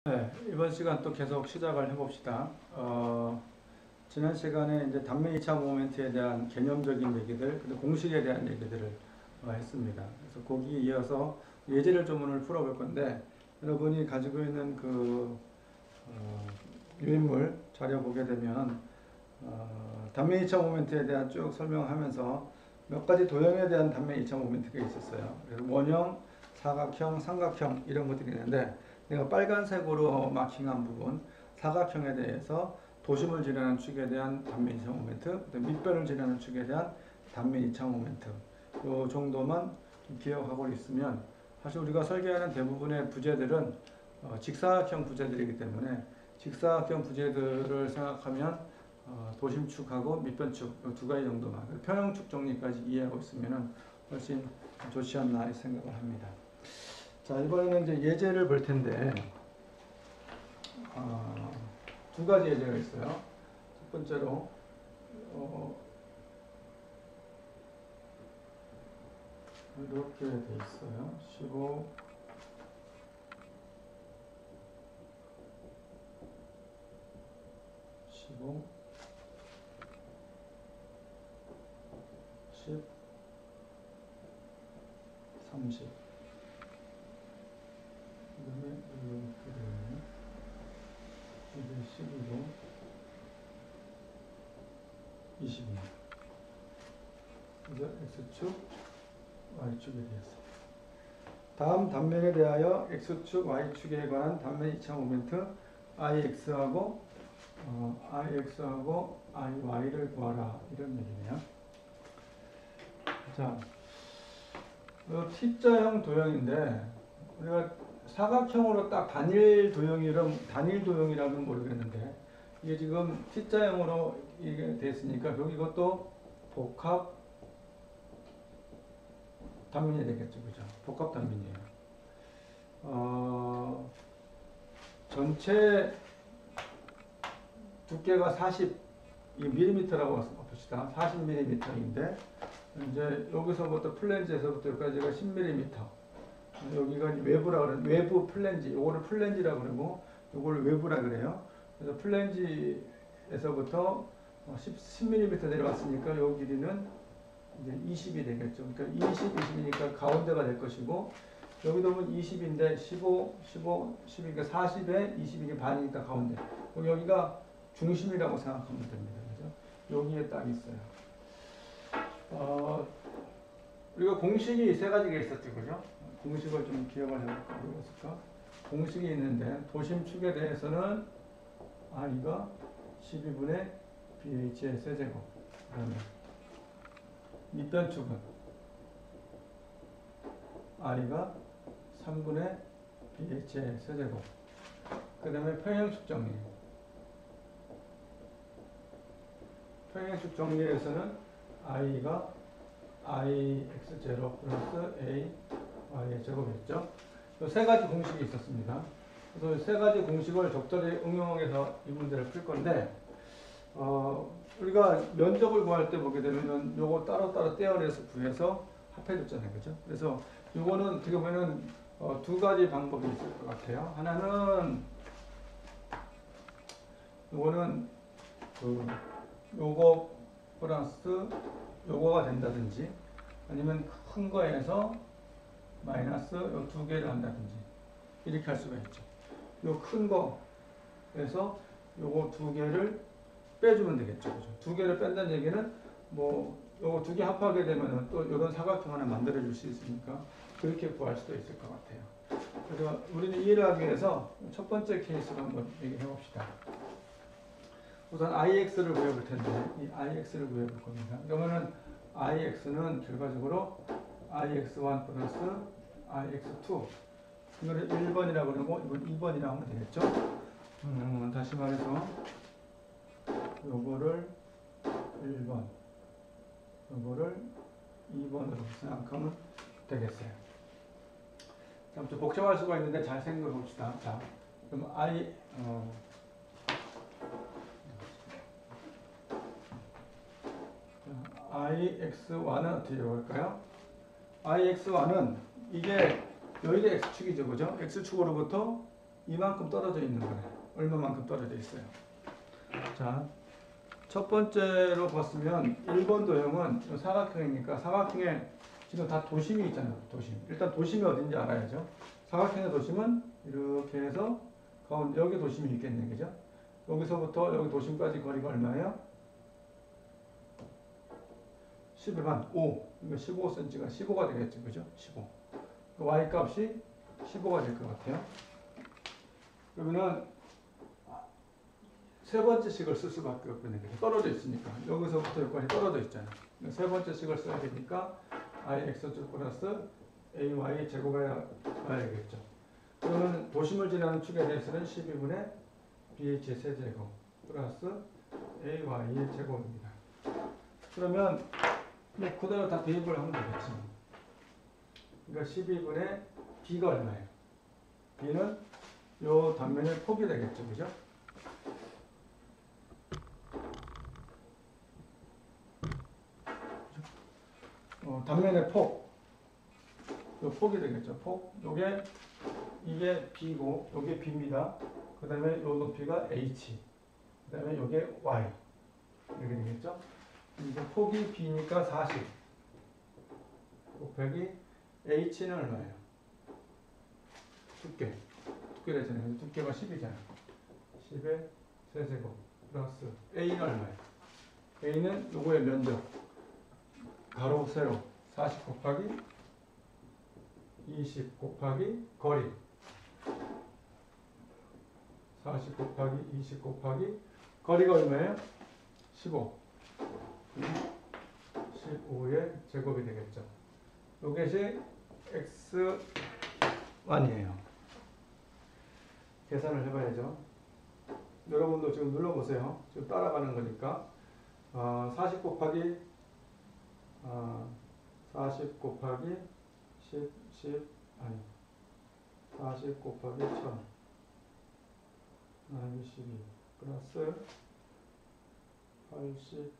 네, 이번 시간 또 계속 시작을 해봅시다. 지난 시간에 이제 단면 2차 모멘트에 대한 개념적인 얘기들, 그리고 공식에 대한 얘기들을 했습니다. 그래서 거기에 이어서 예제를 좀 오늘 풀어볼 건데, 여러분이 가지고 있는 유인물 자료 보게 되면, 단면 2차 모멘트에 대한 쭉 설명하면서 몇 가지 도형에 대한 단면 2차 모멘트가 있었어요. 그래서 원형, 사각형, 삼각형 이런 것들이 있는데, 내가 빨간색으로 마킹한 부분, 사각형에 대해서 도심을 지나는 축에 대한 단면 2차 모멘트, 밑변을 지나는 축에 대한 단면 2차 모멘트, 이 정도만 기억하고 있으면 사실 우리가 설계하는 대부분의 부재들은 직사각형 부재들이기 때문에 직사각형 부재들을 생각하면 도심축하고 밑변축 두 가지 정도만, 평형축 정리까지 이해하고 있으면 훨씬 좋지 않나 생각을 합니다. 자, 이번에는 이제 예제를 볼 텐데, 두 가지 예제가 있어요. 첫 번째로, 이렇게 돼 있어요. 15, 15, 10, 30. 그 다음에 이렇게 되면 12고 22. 그래서 X축, Y축에 대해서. 다음 단면에 대하여 X축, Y축에 관한 단면 2차 모멘트 IX하고 IY를 구하라. 이런 얘기네요. 자, T자형 도형인데, 우리가 사각형으로 딱 단일 도형이라면 모르겠는데, 이게 지금 T자형으로 이게 됐으니까, 이것도 복합 단면이 되겠죠. 그죠? 복합 단면이에요. 전체 두께가 40mm라고 봅시다. 40mm인데, 이제 여기서부터 플랜지에서부터 여기까지가 10mm. 여기가 외부라 그래요. 외부 플랜지. 요거를 플랜지라 그러고, 요걸 외부라 그래요. 그래서 플랜지에서부터 10mm 내려왔으니까 요 길이는 이제 20이 되겠죠. 그러니까 20이니까 가운데가 될 것이고, 여기도 보면 20인데 15, 10이니까 40에 20이니까 반이니까 가운데. 여기가 중심이라고 생각하면 됩니다. 그죠? 여기에 딱 있어요. 우리가 공식이 세 가지가 있었죠. 그죠? 공식을 좀 기억을 해볼까? 뭐였을까? 공식이 있는데, 도심축에 대해서는 I가 12분의 BH의 세제곱. 그다음에 밑변축은 I가 3분의 BH의 세제곱. 그 다음에 평형축 정리. 평형축 정리에서는 I가 IX0 플러스 A Y의 제곱이었죠. 이 세 가지 공식이 있었습니다. 그래서 세 가지 공식을 적절히 응용해서 이 문제를 풀 건데, 우리가 면적을 구할 때 보게 되면 요거 따로따로 떼어내서 구해서 합해줬잖아요. 그죠? 그래서 요거는 어떻게 보면은 두 가지 방법이 있을 것 같아요. 하나는 요거는 요거 플러스 요거가 된다든지, 아니면 큰 거에서 마이너스 요 두 개를 한다든지, 이렇게 할 수가 있죠. 요 큰 거에서 요거 두 개를 빼주면 되겠죠. 그죠? 두 개를 뺀다는 얘기는 뭐 요거 두 개 합하게 되면 또 이런 사각형 하나 만들어 줄 수 있으니까 그렇게 구할 수도 있을 것 같아요. 그래서 우리는 이해를 하기 위해서 첫 번째 케이스로 한번 얘기해 봅시다. 우선 IX를 구해볼 텐데, 이 IX를 구해볼 겁니다. 그러면은 IX는 결과적으로 IX1 플러스 IX2. 이거를 1번이라고 그러고, 이건 2번이라고 하면 되겠죠? 다시 말해서, 요거를 1번, 요거를 2번으로 생각하면 되겠어요. 좀 복잡할 수가 있는데 잘 생각해 봅시다. 자, 그럼 IX1은 어떻게 볼까요? IX1은 이게 여기가 X축이죠. 그죠? X축으로부터 이만큼 떨어져 있는 거네. 얼마만큼 떨어져 있어요. 자, 첫 번째로 봤으면 1번 도형은 사각형이니까 사각형에 지금 다 도심이 있잖아요. 도심. 일단 도심이 어딘지 알아야죠. 사각형의 도심은 이렇게 해서 가운데 여기 도심이 있겠네. 그죠? 여기서부터 여기 도심까지 거리가 얼마예요? 11만 5. 이거 15cm가 15가 되겠죠. 그죠? 15. y 값이 15가 될 것 같아요. 그러면은 세 번째 식을 쓸 수밖에 없거든요. 떨어져 있으니까. 여기서부터 여기까지 떨어져 있잖아요. 세 번째 식을 써야 되니까 ix 플러스 ay 제곱해야 되겠죠. 그러면 도심을 지나는 축에 대해서는 12분의 bh의 세제곱 플러스 ay의 제곱입니다. 그러면 뭐 그대로 다 대입을 하면 되겠지. 그러니까 12분의 b가 얼마예요? b는 요 단면의 폭이 되겠죠. 그죠? 단면의 폭, 요 폭이 되겠죠. 폭, 이게 b고, 요게 b입니다. 그 다음에 요 높이가 h, 그 다음에 요게 y 이렇게 되겠죠. 이제 폭이 b니까 40 곱하기 h는 얼마예요? 두께 되잖아요. 두께가 10이잖아요. 10의 세제곱 플러스 a는 얼마예요? a는 요거의 면적 가로 세로 40 곱하기 20 곱하기 거리 40 곱하기 20 곱하기 거리가 얼마예요? 15 15의 제곱이 되겠죠. 이것이 x1이에요. 계산을 해봐야죠. 여러분도 지금 눌러보세요. 지금 따라가는 거니까 40 곱하기 40 곱하기 40 곱하기 1000 12 플러스 80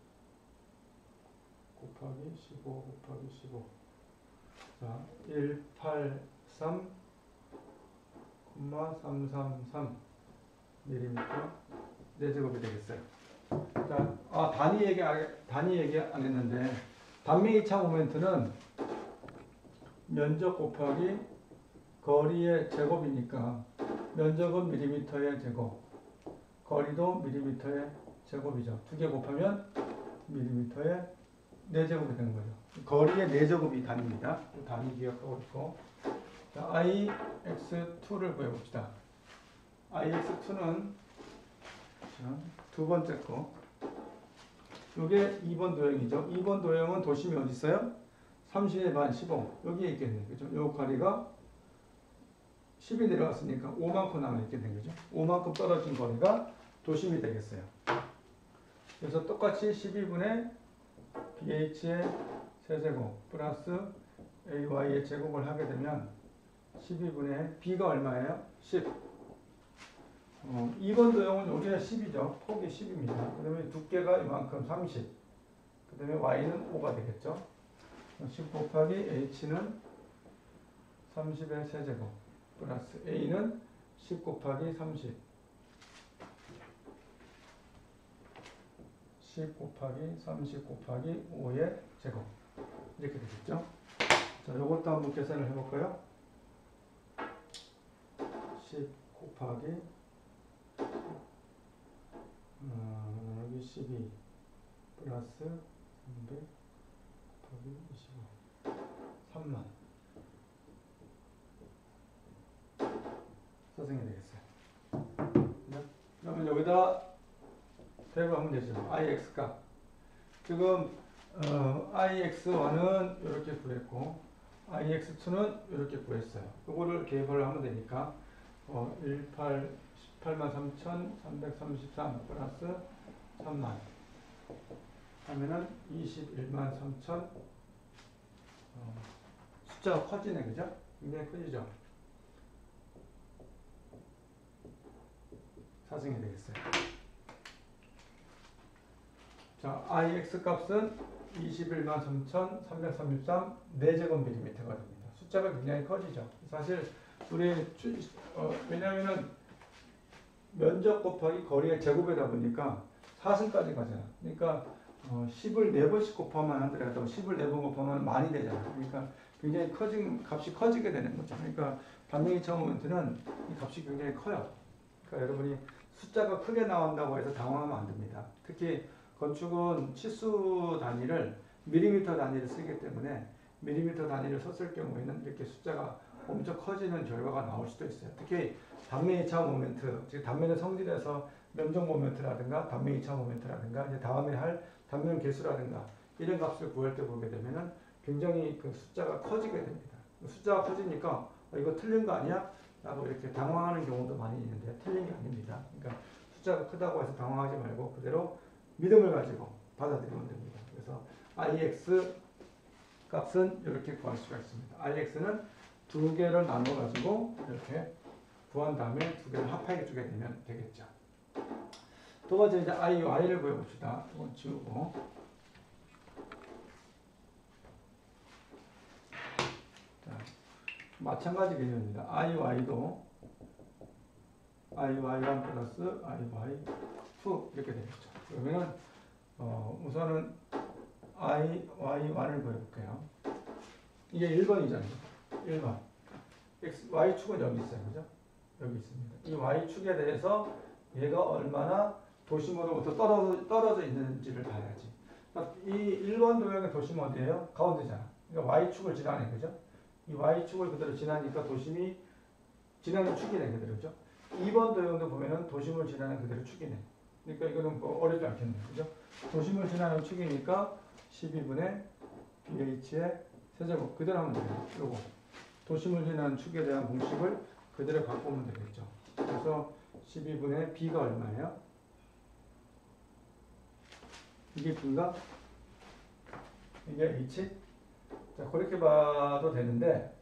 곱하기 15 곱하기 15 자, 183,333 mm 4제곱이 되겠어요. 자, 단위 얘기 안 했는데 단면 이차 모멘트는 면적 곱하기 거리의 제곱이니까 면적은 밀리미터의 제곱, 거리도 밀리미터의 제곱이죠. 두 개 곱하면 밀리미터의 4제곱이 되는 거죠. 거리의 4제곱이 단위입니다. 단위 기억하고 있고. 자, ix2를 구해봅시다. ix2는 두 번째 거. 이게 2번 도형이죠. 2번 도형은 도심이 어디 있어요? 30의 반 15. 여기에 있겠네. 그죠? 요 거리가 10이 내려왔으니까 5만큼 남아있겠네. 그죠? 5만큼 떨어진 거리가 도심이 되겠어요. 그래서 똑같이 12분의 bh의 세제곱 플러스 ay의 제곱을 하게 되면 12분의 b가 얼마예요? 10. 2번 도형은 여기가 10이죠. 폭이 10입니다. 그 다음에 두께가 이만큼 30. 그 다음에 y는 5가 되겠죠. 10 곱하기 h는 30의 세제곱 플러스 a는 10 곱하기 30 10 곱하기 30 곱하기 5의 제곱 이렇게 되겠죠. 자, 요것도 한번 계산을 해볼까요? 10 곱하기 여기 12 플러스 300 곱하기 25 3만 사생이 되겠어요. 그러면 여기다 대입하면 되죠. ix 값. 지금 ix1은 이렇게 구했고 ix2는 이렇게 구했어요. 이거를 계산을 하면 되니까 183,333 플러스 3만 하면은 213,000 숫자가 커지네. 그죠? 굉장히 커지죠? 사승이 되겠어요. 자, ix 값은 213,333 4제곱밀리미터가 됩니다. 숫자가 굉장히 커지죠. 사실 우리 왜냐하면은 면적 곱하기 거리의 제곱이다 보니까 4승까지 가잖아. 그러니까 10을 4번씩 곱하면 하더라도 10을 4번 곱하면 많이 되잖아. 그러니까 굉장히 값이 커지게 되는 거죠. 그러니까 단면 2차 모멘트는 이 값이 굉장히 커요. 그러니까 여러분이 숫자가 크게 나온다고 해서 당황하면 안 됩니다. 특히 건축은 치수 단위를 밀리미터 단위를 쓰기 때문에 밀리미터 단위를 썼을 경우에는 이렇게 숫자가 엄청 커지는 결과가 나올 수도 있어요. 특히 단면 2차 모멘트, 즉 단면의 성질에서 면적 모멘트라든가 단면 2차 모멘트라든가 이제 다음에 할 단면 개수라든가 이런 값을 구할 때 보게 되면은 굉장히 그 숫자가 커지게 됩니다. 숫자가 커지니까 이거 틀린 거 아니야? 라고 이렇게 당황하는 경우도 많이 있는데 틀린 게 아닙니다. 그러니까 숫자가 크다고 해서 당황하지 말고 그대로 믿음을 가지고 받아들이면 됩니다. 그래서 IX 값은 이렇게 구할 수가 있습니다. IX는 두 개를 나눠 가지고 이렇게 구한 다음에 두 개를 합하게 주게 되면 되겠죠. 두 번째 이제 IY를 구해봅시다. 이건 지우고. 자, 마찬가지 개념입니다. IY도 IY1 플러스 IY2 이렇게 되겠죠. 그러면은 우선은 IY1을 구해볼게요. 이게 1번이잖아요. 1번. Y축은 여기 있어요. 그죠? 여기 있습니다. 이 Y축에 대해서 얘가 얼마나 도심으로부터 떨어져 있는지를 봐야지. 이 1번 도형의 도심 어디예요? 가운데잖아. 그러니까 Y축을 지나네. 그죠? 이 Y축을 그대로 지나니까 도심이 지나는 축이네. 그대로죠? 2번 도형도 보면은 도심을 지나는 그대로 축이네. 그러니까 이거는 뭐 어렵지 않겠네. 그죠? 도심을 지나는 축이니까 12분의 BH의 세제곱. 그대로 하면 돼요. 요거. 도심을 지나는 축에 대한 공식을 그대로 바꾸면 되겠죠. 그래서 12분의 B가 얼마예요? 이게 B가? 이게 H? 자, 그렇게 봐도 되는데,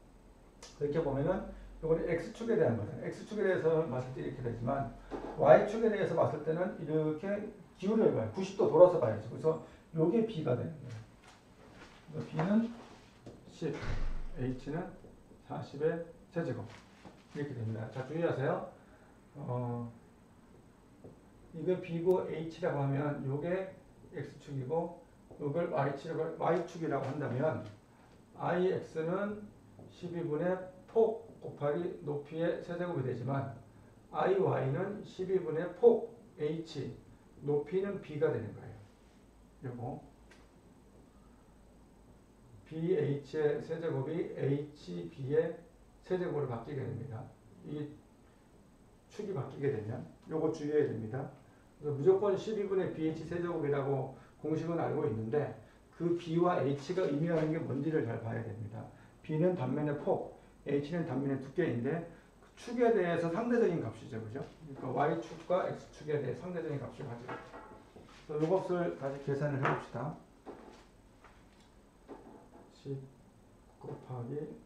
그렇게 보면은, 이거는 X축에 대한 거잖아요. X축에 대해서 봤을 때 이렇게 되지만, Y축에 대해서 봤을 때는 이렇게 기울여 봐요. 90도 돌아서 봐야죠. 그래서 요게 B가 되는 거예요. B는 10, H는 40의 세제곱. 이렇게 됩니다. 자, 주의하세요. 이거 B고 H라고 하면 요게 X축이고 요걸 Y축이라고 한다면 IX는 12분의 폭 곱하기 높이의 세제곱이 되지만 IY는 12분의 폭 H 높이는 B가 되는 거예요. 요거 BH의 세제곱이 HB의 세제곱으로 바뀌게 됩니다. 이 축이 바뀌게 되면 요거 주의해야 됩니다. 그래서 무조건 12분의 BH 세제곱이라고 공식은 알고 있는데 그 B와 H가 의미하는 게 뭔지를 잘 봐야 됩니다. B는 단면의 폭, H는 단면의 두께인데 그 축에 대해서 상대적인 값이죠. 그죠? 그러니까 Y축과 X축에 대해 상대적인 값을 가지고 있죠. 이것을 다시 계산을 해봅시다. 10 곱하기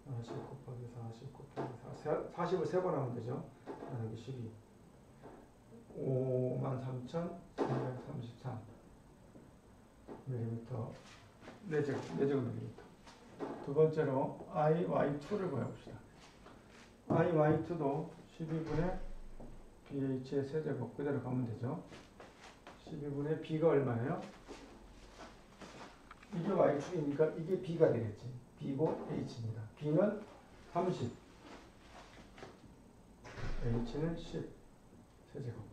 40 곱하기 40 곱하기 40을 3번 하면 되죠. 여기 12 53,333 mm 4제곱 밀리미터. 두 번째로 IY2를 구해봅시다. IY2도 12분의 BH의 세제곱 그대로 가면 되죠. 12분의 B가 얼마예요? 이게 Y축이니까 이게 B가 되겠지. B고 H입니다. B는 30, H는 10 세제곱.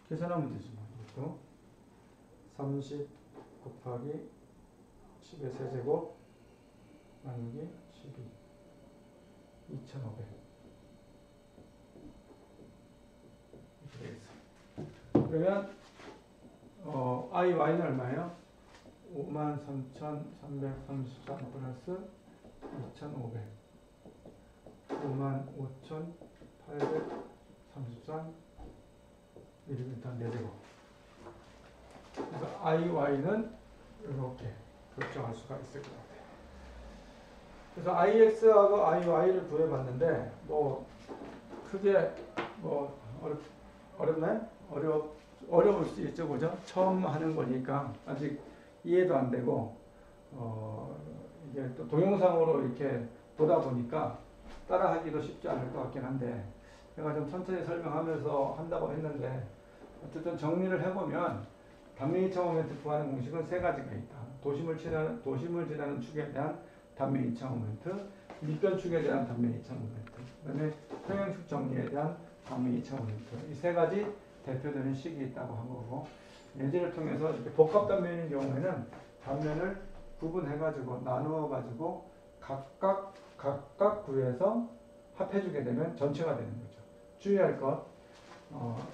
계산하면 되지. 이것도 30 곱하기 10의 세제곱 나누기 12 2500 이렇게 되겠어요. 그러면 IY는 얼마예요? 53,333 플러스 2,500 55,833 mm 4제곱. 그래서 IY는 이렇게 결정할 수가 있을 것 같아요. 그래서 IX하고 IY를 구해봤는데 뭐 크게 뭐 어렵나요? 어려울 수 있죠, 그죠? 처음 하는 거니까 아직 이해도 안 되고 이게 또 동영상으로 이렇게 보다 보니까 따라하기도 쉽지 않을 것 같긴 한데 제가 좀 천천히 설명하면서 한다고 했는데 어쨌든 정리를 해보면 단면 2차 모멘트 구하는 공식은 세 가지가 있다. 도심을 지나는 축에 대한 단면 2차 모멘트, 밑변축에 대한 단면 2차 모멘트, 그 다음에 평행축 정리에 대한 단면 2차 모멘트. 이 세 가지 대표되는 식이 있다고 한 거고, 예제를 통해서 이렇게 복합 단면인 경우에는 단면을 구분해가지고 나누어가지고 각각 구해서 합해주게 되면 전체가 되는 거죠. 주의할 것,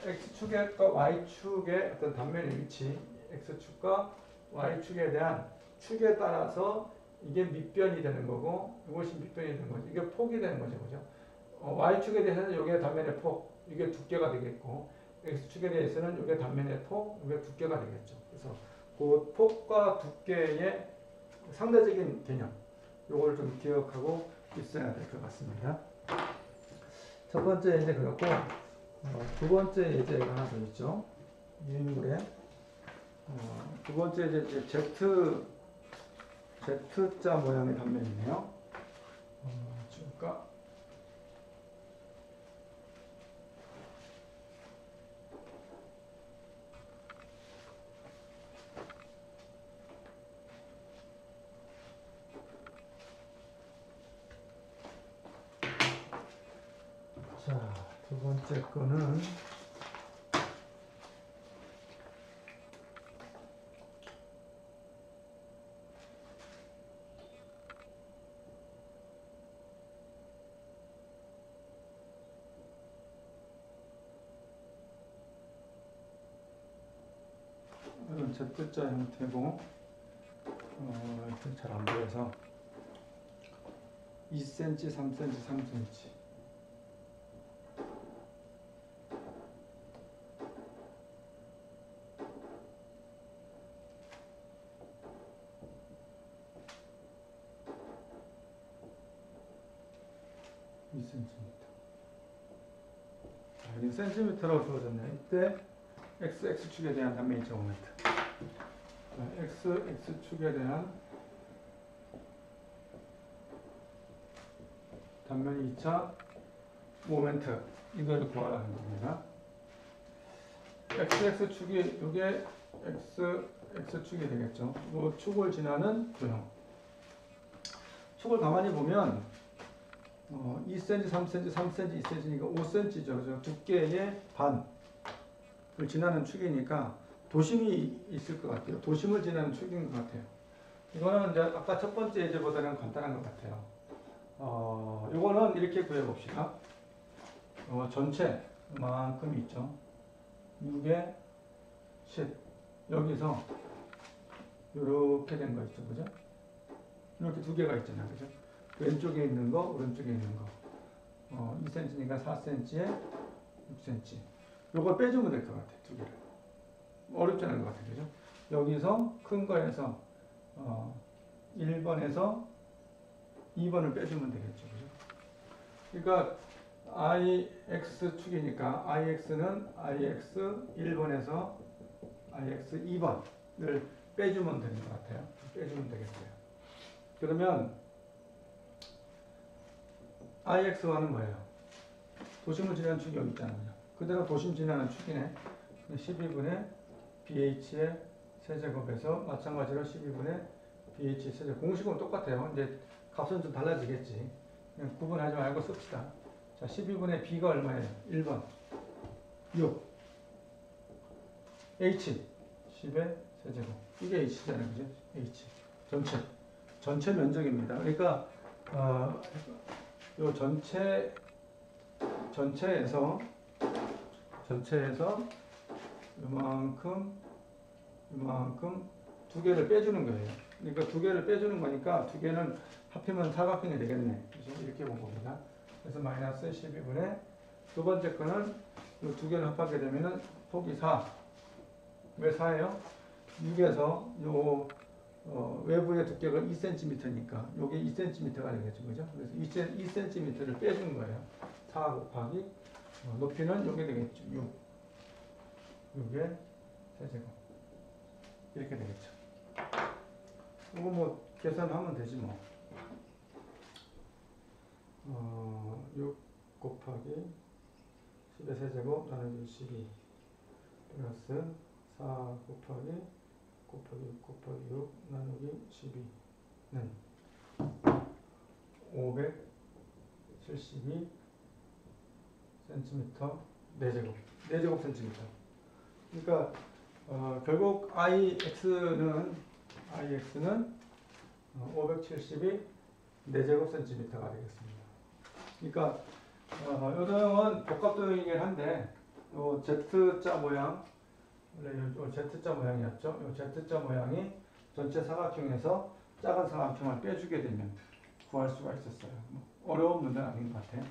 X축과 Y축의 어떤 단면의 위치, X축과 Y축에 대한 축에 따라서 이게 밑변이 되는 거고, 이것이 밑변이 되는 거죠. 이게 폭이 되는 거죠. 그죠? Y축에 대해서는 이게 단면의 폭, 이게 두께가 되겠고, X축에 대해서는 이게 단면의 폭, 이게 두께가 되겠죠. 그래서 그 폭과 두께의 상대적인 개념, 요걸 좀 기억하고 있어야 될 것 같습니다. 첫 번째 예제 그렇고, 두 번째 예제가 하나 더 있죠. 유인물에 두 번째 예제 Z자 모양의 단면이네요. 지울까? 자, 두 번째 거는 이런 Z자 형태고, 잘 안 보여서 2cm, 3cm, 3cm. 여기 센티미터라고 주어졌네요. 이때 X축에 대한 단면 2차 모멘트. X축에 대한 단면 2차 모멘트. 이걸 구하라는 겁니다. X축이, 이게 X축이 되겠죠. 이 축을 지나는 도형. 축을 가만히 보면 2cm, 3cm, 3cm, 2cm니까 5cm죠. 그죠? 두께의 반을 지나는 축이니까 도심이 있을 것 같아요. 도심을 지나는 축인 것 같아요. 이거는 이제 아까 첫 번째 예제보다는 간단한 것 같아요. 이거는 이렇게 구해봅시다. 전체 이만큼 있죠. 6에 10. 여기서 이렇게 된 거 있죠. 그죠? 이렇게 두 개가 있잖아요. 그죠? 왼쪽에 있는 거, 오른쪽에 있는 거. 2cm니까 4cm에 6cm. 요걸 빼주면 될 것 같아요. 두 개를. 어렵지 않은 것 같아요. 그죠? 여기서 큰 거에서 1번에서 2번을 빼주면 되겠죠. 그죠? 그러니까 IX축이니까 IX는 IX 1번에서 IX 2번을 빼주면 되는 것 같아요. 빼주면 되겠어요. 그러면 IX와는 뭐예요? 도심을 지나는 축이 여기 있잖아요. 그대로 도심 지나는 축이네. 12분의 BH의 세제곱에서 마찬가지로 12분의 BH 세제곱. 공식은 똑같아요. 이제 값은 좀 달라지겠지. 그냥 구분하지 말고 씁시다. 자, 12분의 B가 얼마예요? 1번. 6. H. 10의 세제곱. 이게 H잖아요. 그죠? H. 전체 면적입니다. 그러니까, 요 전체에서 이만큼 두 개를 빼주는 거예요. 그러니까 두 개를 빼주는 거니까 두 개는 합하면 사각형이 되겠네. 그래서 이렇게 본 겁니다. 그래서 마이너스 12분의 두 번째 거는 이 두 개를 합하게 되면은 폭이 4. 왜 4예요? 6에서 요 외부의 두께가 2cm니까 요게 2cm가 되겠죠. 그죠? 그래서 2cm를 빼준 거예요. 4 곱하기 높이는 요게 되겠죠. 6의 세제곱. 이렇게 되겠죠. 이거 뭐 계산하면 되지 뭐. 6 곱하기 10의 세제곱 나누기 12 플러스 4 곱하기 6 곱하기 6 나누기 12는 572 cm 4제곱 cm. 그러니까 결국 IX는 572 4제곱 cm가 되겠습니다. 그러니까 이 도형은 복합 도형이긴 한데 요 Z자 모양, 원래 요 Z자 모양이었죠. 요 Z자 모양이 전체 사각형에서 작은 사각형을 빼주게 되면 구할 수가 있었어요. 어려운 문제는 아닌 것 같아요.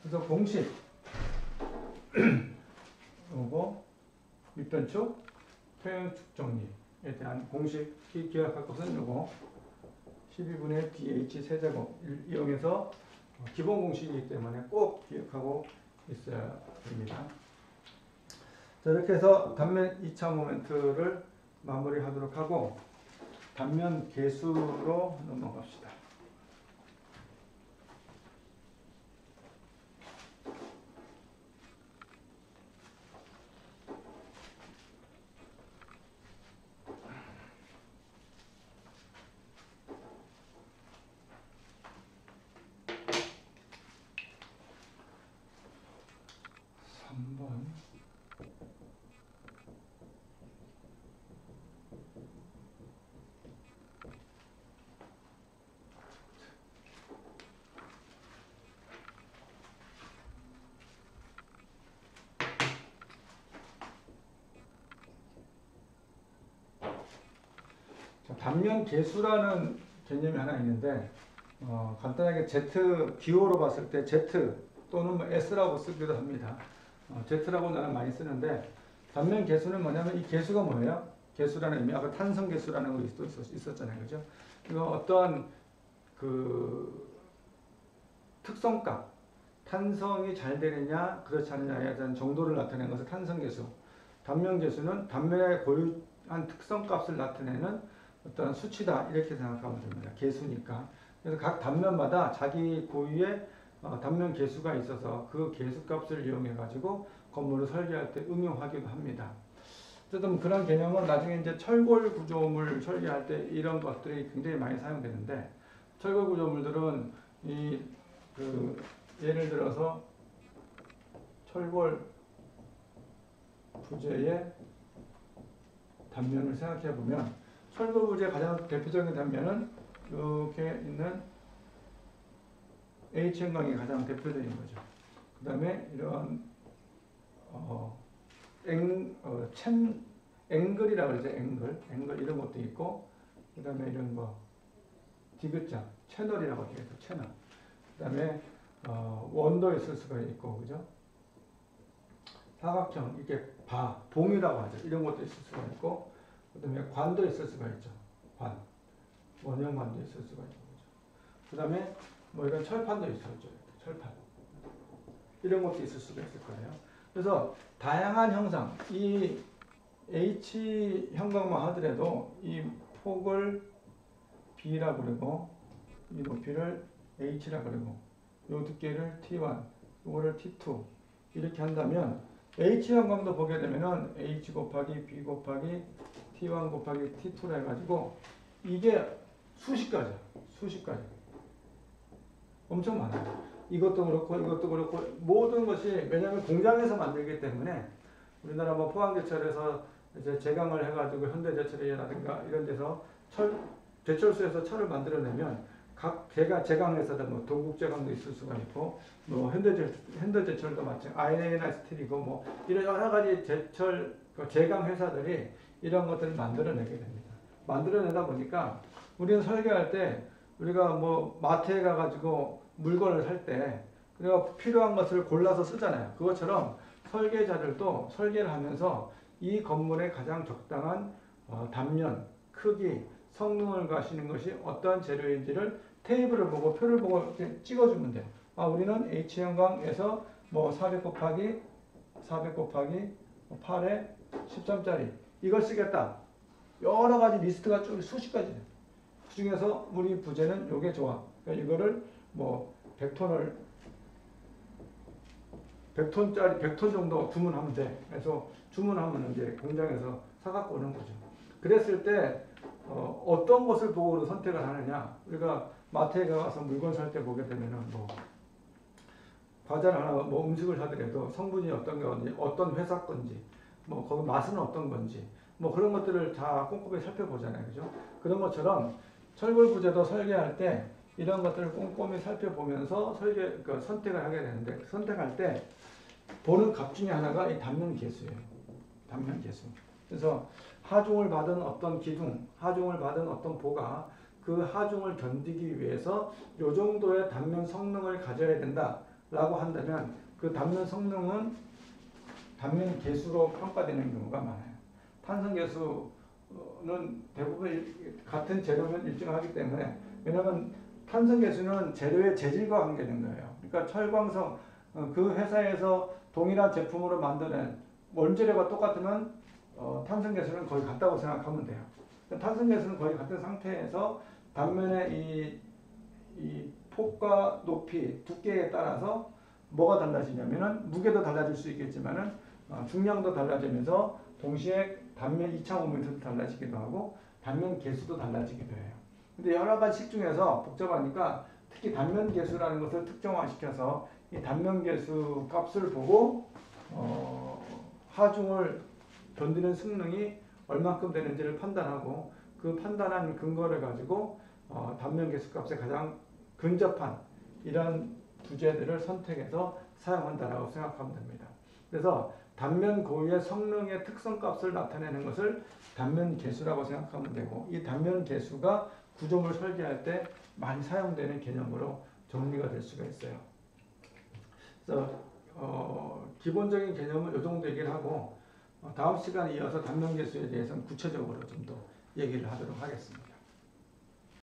그래서 공식 요거 밑변축 평행축 정리에 대한 공식이 기억할 것은 요거 12분의 dh 세제곱 이용해서 기본 공식이기 때문에 꼭 기억하고 있어야 됩니다. 자, 이렇게 해서 단면 2차 모멘트를 마무리하도록 하고 단면 계수로 넘어갑시다. 단면 계수라는 개념이 하나 있는데 간단하게 Z 기호로 봤을 때 Z 또는 뭐 S라고 쓰기도 합니다. Z라고 나는 많이 쓰는데 단면 계수는 뭐냐면 이 계수가 뭐예요? 계수라는 의미, 아까 탄성 계수라는 거 있었잖아요, 그죠? 이거 어떠한 그 특성값, 탄성이 잘 되느냐 그렇지 않느냐에 대한 정도를 나타내는 것을 탄성 계수. 단면 계수는 단면의 고유한 특성값을 나타내는 어떤 수치다 이렇게 생각하면 됩니다. 계수니까. 그래서 각 단면마다 자기 고유의 단면 계수가 있어서 그 계수값을 이용해 가지고 건물을 설계할 때 응용하기도 합니다. 어쨌든 그런 개념은 나중에 이제 철골 구조물 설계할 때 이런 것들이 굉장히 많이 사용되는데 철골 구조물들은 예를 들어서 철골 부재의 단면을 생각해 보면 철골 부재의 가장 대표적인 단면은 이렇게 있는 H형광이 가장 대표적인 거죠. 그 다음에 이런 앵글이라고 그러죠. 앵글 이런 것도 있고, 그 다음에 이런 거 디귿자 채널이라고 하죠. 채널. 그 다음에 원도 있을 수가 있고, 그죠? 사각형 이렇게 봉이라고 하죠. 이런 것도 있을 수가 있고, 그 다음에 관도 있을 수가 있죠. 원형 관도 있을 수가 있는 거죠. 그 다음에 뭐 이런 철판도 있었죠. 철판. 이런 것도 있을 수가 있을 거예요. 그래서 다양한 형상, 이 H 형광만 하더라도 이 폭을 B라고 그러고 이 높이를 H라고 그러고 이 두께를 T1, 이거를 T2 이렇게 한다면 H 형광도 보게 되면은 H 곱하기 B 곱하기 T1 곱하기 T2라 해가지고 이게 수십 가지 엄청 많아요. 이것도 그렇고 모든 것이 왜냐하면 공장에서 만들기 때문에 우리나라 뭐 포항제철에서 이제 제강을 해가지고 현대제철이라든가 이런 데서 제철소에서 철을 만들어내면 각 제강에서도 뭐 동국제강도 있을 수가 있고 뭐 현대제철도 마찬가지 아이레나 스틸이고 뭐 이런 여러 가지 제철 제강 회사들이 이런 것들을 만들어내게 됩니다. 만들어내다 보니까 우리는 설계할 때 우리가 뭐 마트에 가가지고 물건을 살 때 우리가 필요한 것을 골라서 쓰잖아요. 그것처럼 설계자들도 설계를 하면서 이 건물의 가장 적당한 단면, 크기, 성능을 가시는 것이 어떠한 재료인지를 테이블을 보고 표를 보고 이렇게 찍어주면 돼요. 우리는 H형광에서 뭐 400 곱하기 8에 13짜리 이걸 쓰겠다. 여러 가지 리스트가 쭉 수십 가지. 그 중에서 우리 부재는 요게 좋아. 그러니까 이거를 뭐 100톤을 100톤 정도 주문하면 돼. 그래서 주문하면 이제 공장에서 사갖고 오는 거죠. 그랬을 때 어떤 것을 보고 선택을 하느냐? 우리가 마트에 가서 물건 살 때 보게 되면은 뭐 과자를 하나 뭐 음식을 사더라도 성분이 어떤 건지, 어떤 회사 건지, 뭐 거기 맛은 어떤 건지, 뭐 그런 것들을 다 꼼꼼히 살펴보잖아요, 그죠? 그런 것처럼 철골 부재도 설계할 때 이런 것들을 꼼꼼히 살펴보면서 선택을 하게 되는데, 선택할 때 보는 값 중에 하나가 이 단면 계수예요. 단면 계수. 그래서 하중을 받은 어떤 기둥, 하중을 받은 어떤 보가 그 하중을 견디기 위해서 이 정도의 단면 성능을 가져야 된다라고 한다면 그 단면 성능은 단면 계수로 평가되는 경우가 많아요. 탄성 계수는 대부분 같은 재료면 일정하기 때문에, 왜냐하면 탄성 계수는 재료의 재질과 관계된 거예요. 그러니까 철광석 그 회사에서 동일한 제품으로 만드는 원재료가 똑같으면 탄성 계수는 거의 같다고 생각하면 돼요. 탄성 계수는 거의 같은 상태에서 단면의 이 폭과 높이, 두께에 따라서 뭐가 달라지냐면은 무게도 달라질 수 있겠지만은 중량도 달라지면서 동시에 단면 이차 모멘트도 달라지기도 하고 단면 계수도 달라지기도 해요. 근데 여러 가지 식 중에서 복잡하니까 특히 단면 계수라는 것을 특정화시켜서 이 단면 계수 값을 보고 하중을 견디는 성능이 얼만큼 되는지를 판단하고 그 판단한 근거를 가지고 단면 계수 값에 가장 근접한 이런 부재들을 선택해서 사용한다라고 생각하면 됩니다. 그래서 단면 고유의 성능의 특성 값을 나타내는 것을 단면 계수라고 생각하면 되고, 이 단면 계수가 구조물 설계할 때 많이 사용되는 개념으로 정리가 될 수가 있어요. 그래서 기본적인 개념은 이 정도 얘기를 하고 다음 시간에 이어서 단면 계수에 대해서는 구체적으로 좀 더 얘기를 하도록 하겠습니다.